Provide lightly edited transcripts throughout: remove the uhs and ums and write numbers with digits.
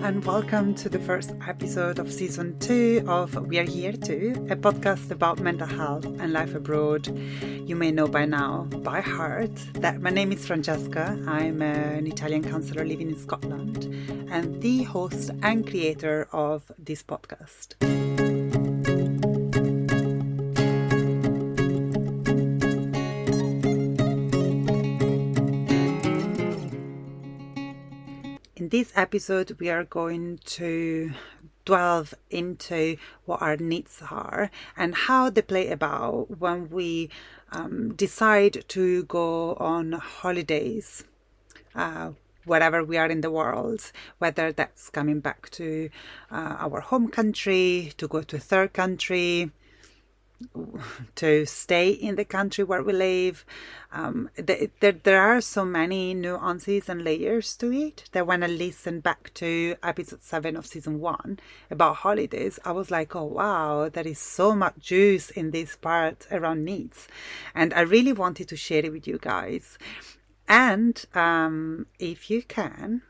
and welcome to the first episode of season 2 of We Are Here Too, a podcast about mental health and life abroad. You may know by now, by heart, that my name is Francesca. I'm an Italian counsellor living in Scotland and the host and creator of this podcast. In this episode, we are going to delve into what our needs are and how they play about when we decide to go on holidays, wherever we are in the world, whether that's coming back to our home country, to go to a third country, to stay in the country where we live. There are so many nuances and layers to it that when I listened back to episode 7 of season 1 about holidays, I was like, oh wow, there is so much juice in this part around needs, and I really wanted to share it with you guys. And if you can,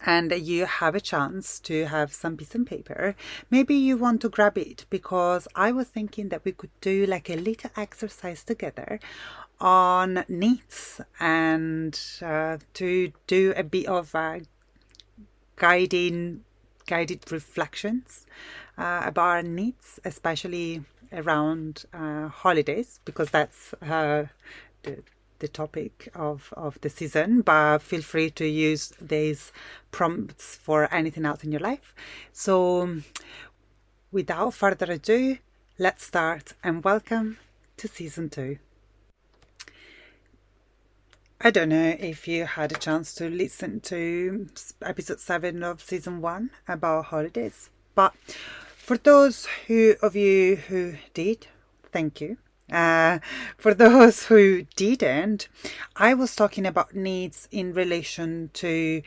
and you have a chance to have some piece of paper, maybe you want to grab it, because I was thinking that we could do like a little exercise together on needs and to do a bit of guided reflections about our needs, especially around holidays, because that's the topic of the season. But feel free to use these prompts for anything else in your life. So without further ado, let's start, and welcome to season 2. I don't know if you had a chance to listen to episode 7 of season 1 about holidays, but for those of you who did, thank you. For those who didn't, I was talking about needs in relation to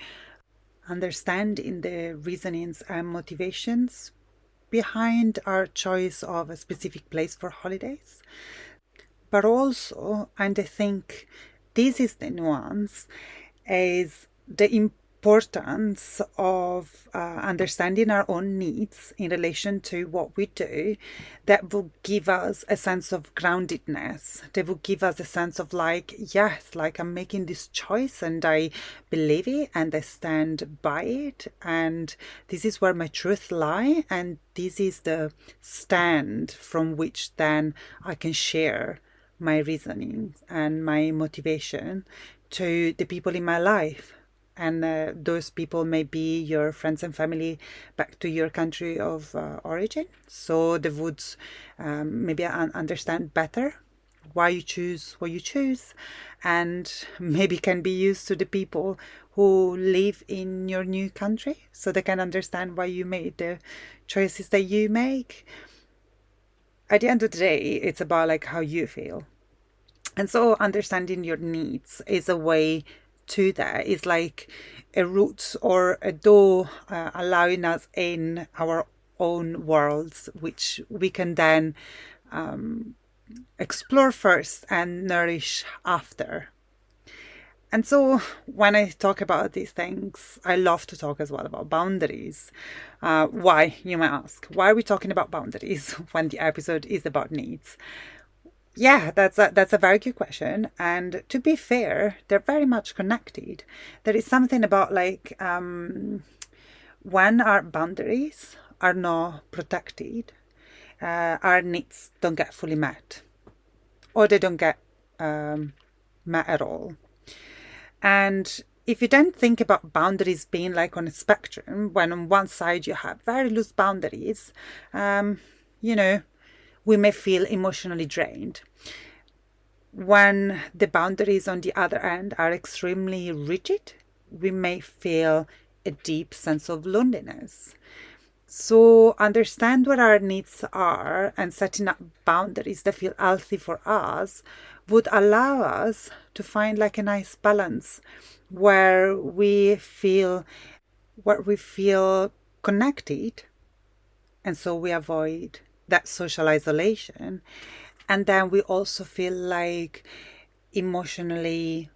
understanding the reasonings and motivations behind our choice of a specific place for holidays. But also, and I think this is the nuance, is the importance of understanding our own needs in relation to what we do. That will give us a sense of groundedness. They will give us a sense of like, yes, like I'm making this choice and I believe it and I stand by it, and this is where my truth lie, and this is the stand from which then I can share my reasoning and my motivation to the people in my life. And those people may be your friends and family back to your country of origin. So they would maybe understand better why you choose what you choose, and maybe can be used to the people who live in your new country, so they can understand why you made the choices that you make. At the end of the day, it's about like how you feel. And so understanding your needs is a way to that. It's like a route or a door allowing us in our own worlds, which we can then explore first and nourish after. And so when I talk about these things, I love to talk as well about boundaries. Why, you might ask? Why are we talking about boundaries when the episode is about needs? Yeah, that's a very good question. And to be fair, they're very much connected. There is something about like when our boundaries are not protected, our needs don't get fully met, or they don't get met at all. And if you then think about boundaries being like on a spectrum, when on one side you have very loose boundaries, we may feel emotionally drained. When the boundaries on the other end are extremely rigid, we may feel a deep sense of loneliness. So understand what our needs are and setting up boundaries that feel healthy for us would allow us to find like a nice balance where we feel connected, and so we avoid that social isolation, and then we also feel like emotionally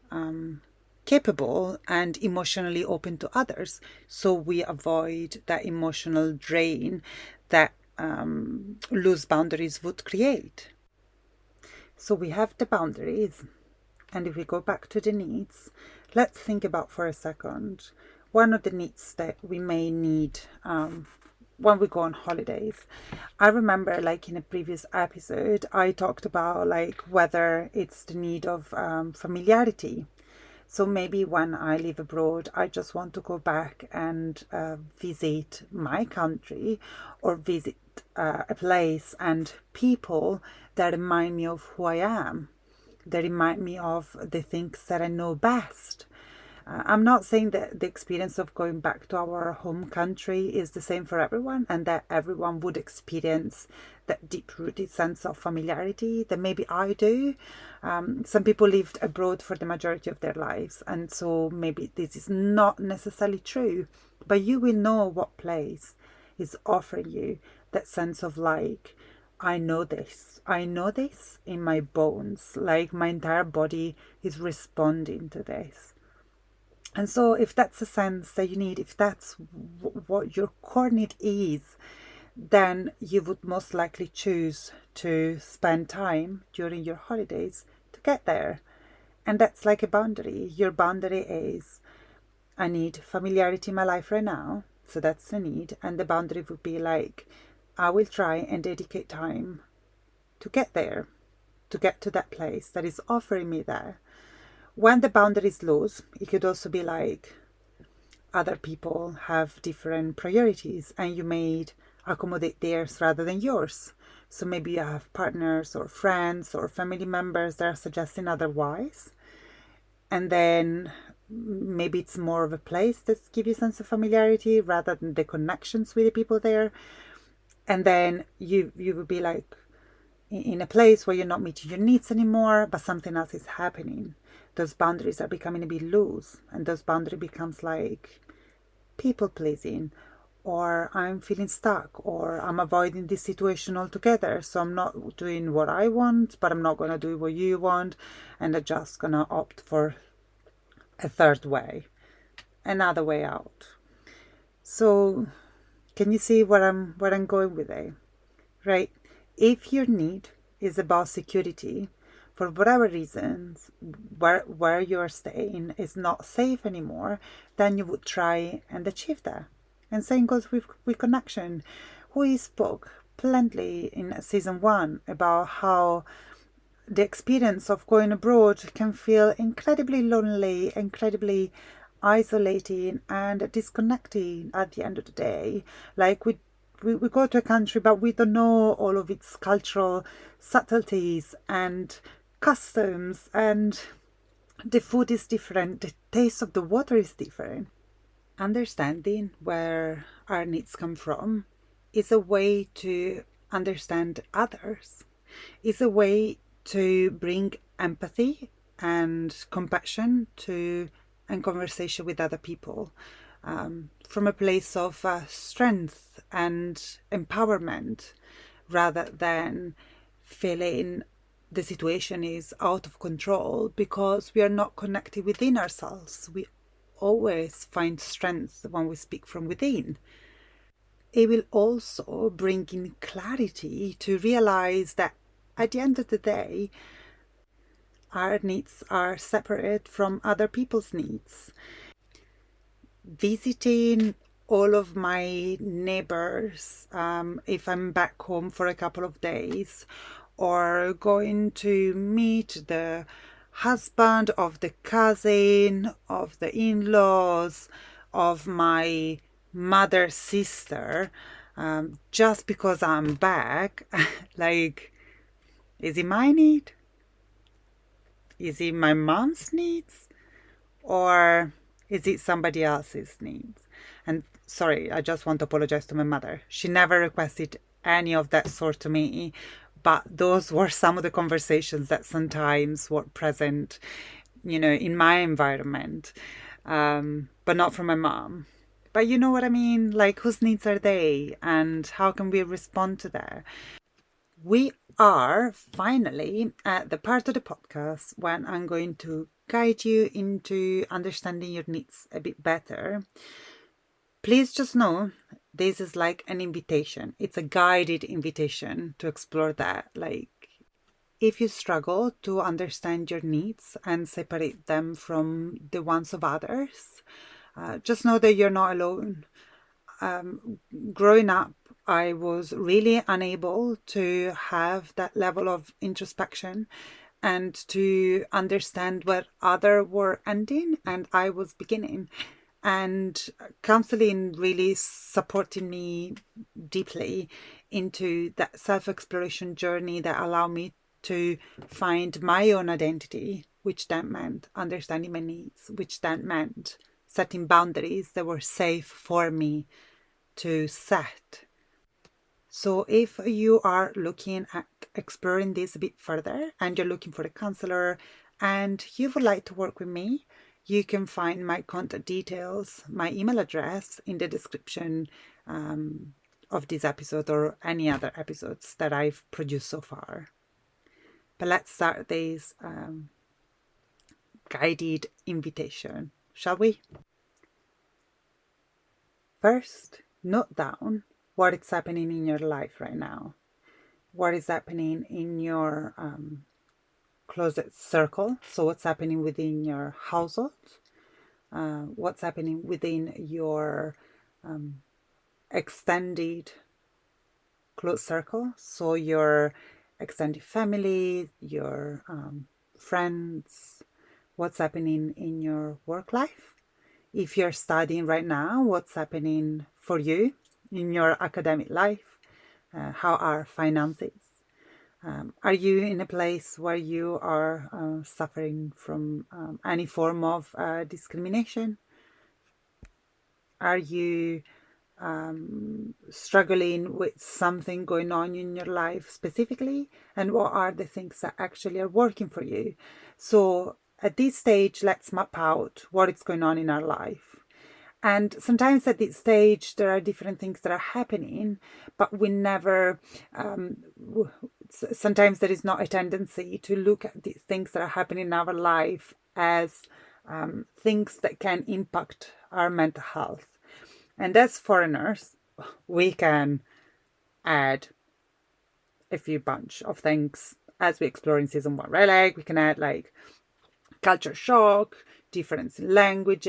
capable and emotionally open to others, so we avoid that emotional drain that loose boundaries would create. So we have the boundaries, and if we go back to the needs, let's think about for a second one of the needs that we may need when we go on holidays. I remember, like in a previous episode, I talked about like whether it's the need of familiarity. So maybe when I live abroad, I just want to go back and visit my country, or visit a place and people that remind me of who I am. They remind me of the things that I know best. I'm not saying that the experience of going back to our home country is the same for everyone, and that everyone would experience that deep-rooted sense of familiarity that maybe I do. Some people lived abroad for the majority of their lives, and so maybe this is not necessarily true, but you will know what place is offering you that sense of like, I know this in my bones, like my entire body is responding to this. And so if that's a sense that you need, if that's what your core need is, then you would most likely choose to spend time during your holidays to get there. And that's like a boundary. Your boundary is, I need familiarity in my life right now. So that's the need. And the boundary would be like, I will try and dedicate time to get there, to get to that place that is offering me there. When the boundary is loose, it could also be like other people have different priorities and you may accommodate theirs rather than yours. So maybe you have partners or friends or family members that are suggesting otherwise. And then maybe it's more of a place that gives you a sense of familiarity rather than the connections with the people there. And then you would be like in a place where you're not meeting your needs anymore, but something else is happening. Those boundaries are becoming a bit loose, and those boundaries becomes like people pleasing, or I'm feeling stuck, or I'm avoiding this situation altogether. So I'm not doing what I want, but I'm not going to do what you want, and I'm just going to opt for a third way, another way out. So can you see where I'm going with it? Right? If your need is about security, for whatever reasons, where you're staying is not safe anymore, then you would try and achieve that. And same goes with connection. We spoke plenty in season 1 about how the experience of going abroad can feel incredibly lonely, incredibly isolating and disconnecting at the end of the day. Like we go to a country, but we don't know all of its cultural subtleties and customs, and the food is different, the taste of the water is different. Understanding where our needs come from is a way to understand others. It's a way to bring empathy and compassion to and conversation with other people, from a place of strength and empowerment, rather than feeling the situation is out of control because we are not connected within ourselves. We always find strength when we speak from within. It will also bring in clarity to realize that at the end of the day, our needs are separate from other people's needs. Visiting all of my neighbors, if I'm back home for a couple of days, or going to meet the husband of the cousin, of the in-laws, of my mother's sister, just because I'm back, like, is it my need? Is it my mom's needs? Or is it somebody else's needs? And sorry, I just want to apologize to my mother. She never requested any of that sort to me, but those were some of the conversations that sometimes were present, in my environment, but not from my mom. But you know what I mean? Like, whose needs are they? And how can we respond to that? We are finally at the part of the podcast when I'm going to guide you into understanding your needs a bit better, please just know this is like an invitation. It's a guided invitation to explore that. Like, if you struggle to understand your needs and separate them from the ones of others, just know that you're not alone. Growing up, I was really unable to have that level of introspection and to understand where others were ending and I was beginning. And counseling really supported me deeply into that self-exploration journey that allowed me to find my own identity, which then meant understanding my needs, which then meant setting boundaries that were safe for me to set. So if you are looking at exploring this a bit further and you're looking for a counselor and you would like to work with me, you can find my contact details, my email address in the description of this episode or any other episodes that I've produced so far. But let's start this guided invitation, shall we? First, note down what is happening in your life right now. What is happening in your closet circle? So what's happening within your household? What's happening within your extended close circle? So your extended family, your friends. What's happening in your work life? If you're studying right now, what's happening for you in your academic life? How are finances? Are you in a place where you are suffering from any form of discrimination? Are you struggling with something going on in your life specifically? And what are the things that actually are working for you? So at this stage, let's map out what is going on in our life. And sometimes at this stage, there are different things that are happening, but we never, sometimes there is not a tendency to look at these things that are happening in our life as things that can impact our mental health. And as foreigners, we can add a few bunch of things as we explore in season 1, right? Like we can add like culture shock, difference in language,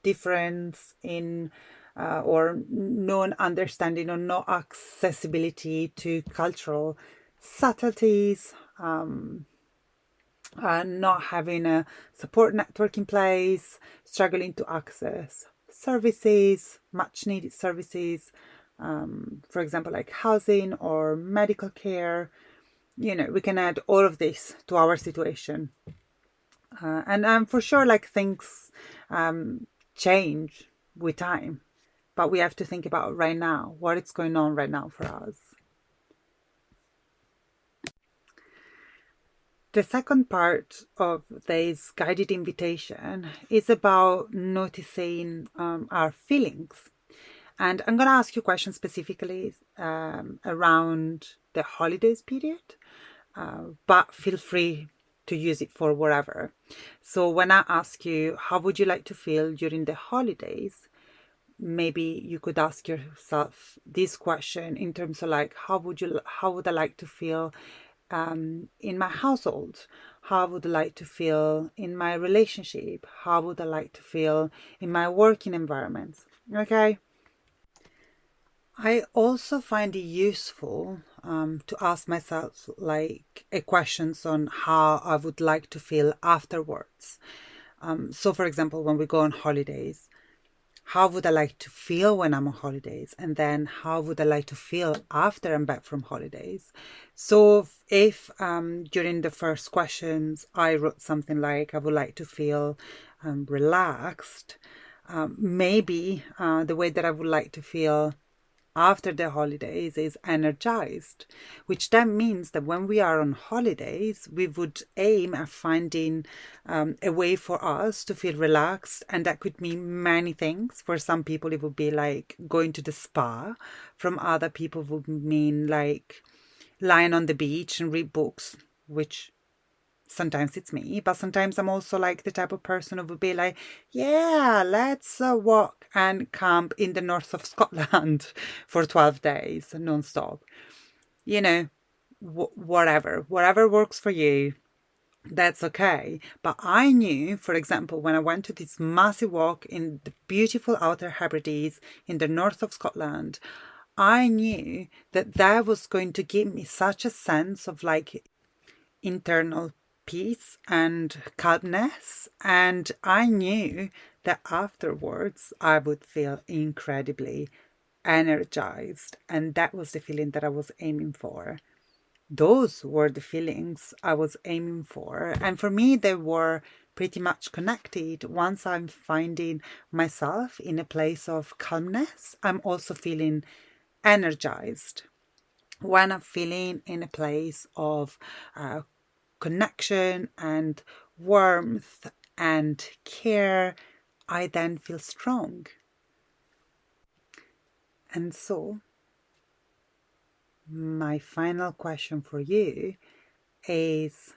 difference in or non-understanding or no accessibility to cultural subtleties, not having a support network in place, struggling to access services, much needed services, for example, like housing or medical care. You know, we can add all of this to our situation. And for sure, like things change with time, but we have to think about right now, what is going on right now for us. The second part of this guided invitation is about noticing our feelings. And I'm going to ask you questions specifically around the holidays period, but feel free to use it for whatever. So when I ask you, how would you like to feel during the holidays? Maybe you could ask yourself this question in terms of like, how would I like to feel in my household? How would I like to feel in my relationship? How would I like to feel in my working environment? Okay. I also find it useful to ask myself like questions on how I would like to feel afterwards. So for example, when we go on holidays, how would I like to feel when I'm on holidays? And then how would I like to feel after I'm back from holidays? So if during the first questions, I wrote something like, I would like to feel relaxed, maybe the way that I would like to feel after the holidays is energized, which then means that when we are on holidays, we would aim at finding a way for us to feel relaxed. And that could mean many things. For some people, it would be like going to the spa. From other people, it would mean like lying on the beach and read books, which Sometimes it's me, but sometimes I'm also like the type of person who would be like, yeah, let's walk and camp in the north of Scotland for 12 days non-stop. You know, whatever works for you, that's okay. But I knew, for example, when I went to this massive walk in the beautiful Outer Hebrides in the north of Scotland, I knew that that was going to give me such a sense of like internal peace and calmness, and I knew that afterwards I would feel incredibly energized, and that was the feeling that I was aiming for. Those were the feelings I was aiming for, and for me they were pretty much connected. Once I'm finding myself in a place of calmness, I'm also feeling energized. When I'm feeling in a place of connection and warmth and care, I then feel strong. And so, my final question for you is,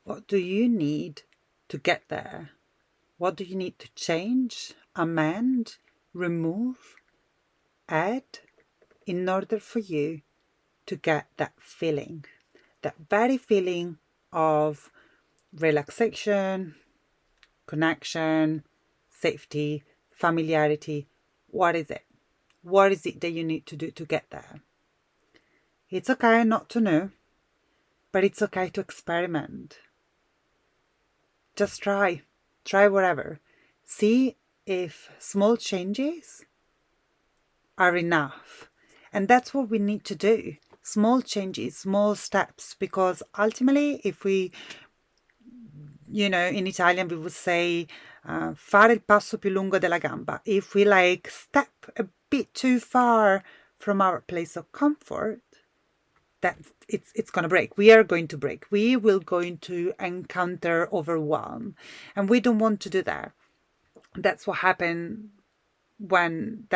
what do you need to get there? What do you need to change, amend, remove, add in order for you to get that feeling? That very feeling of relaxation, connection, safety, familiarity. What is it? What is it that you need to do to get there? It's okay not to know, but it's okay to experiment. Just try whatever. See if small changes are enough. And that's what we need to do. Small changes, small steps, because ultimately if we, in Italian we would say fare il passo più lungo della gamba. If we like step a bit too far from our place of comfort, that it's going to break. We are going to break. We will going to encounter overwhelm, and we don't want to do that. That's what happens when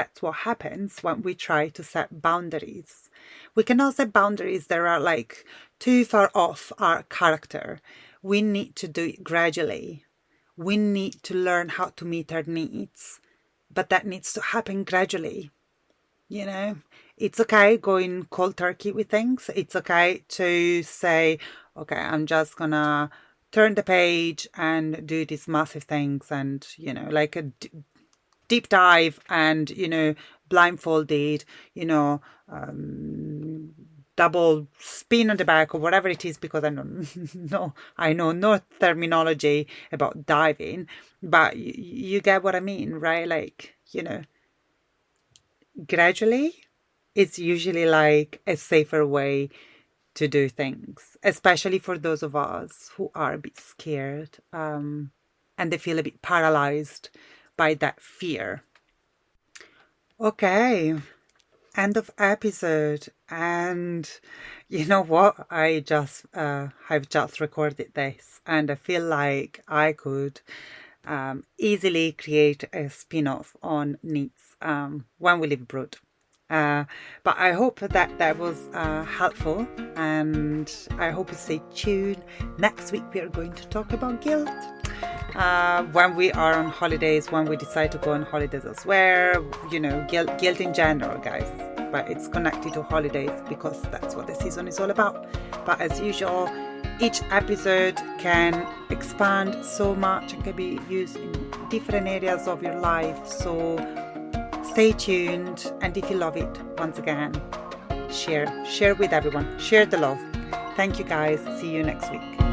we try to set boundaries. We cannot set boundaries that are like too far off our character. We need to do it gradually. We need to learn how to meet our needs, but that needs to happen gradually. It's okay going cold turkey with things. It's okay to say, okay, I'm just gonna turn the page and do these massive things, and like a deep dive, and blindfolded, double spin on the back or whatever it is, because I know no terminology about diving, but you get what I mean, right? Like, gradually it's usually like a safer way to do things, especially for those of us who are a bit scared and they feel a bit paralyzed by that fear. Okay, end of episode. And you know what, I've just recorded this, and I feel like I could easily create a spin-off on needs when we live abroad. But I hope that was helpful, and I hope you stay tuned. Next week we are going to talk about guilt. When we are on holidays, when we decide to go on holidays elsewhere, guilt in general, guys. But it's connected to holidays because that's what the season is all about. But as usual, each episode can expand so much and can be used in different areas of your life. So stay tuned, and if you love it, once again, share with everyone. Share the love. Thank you, guys. See you next week.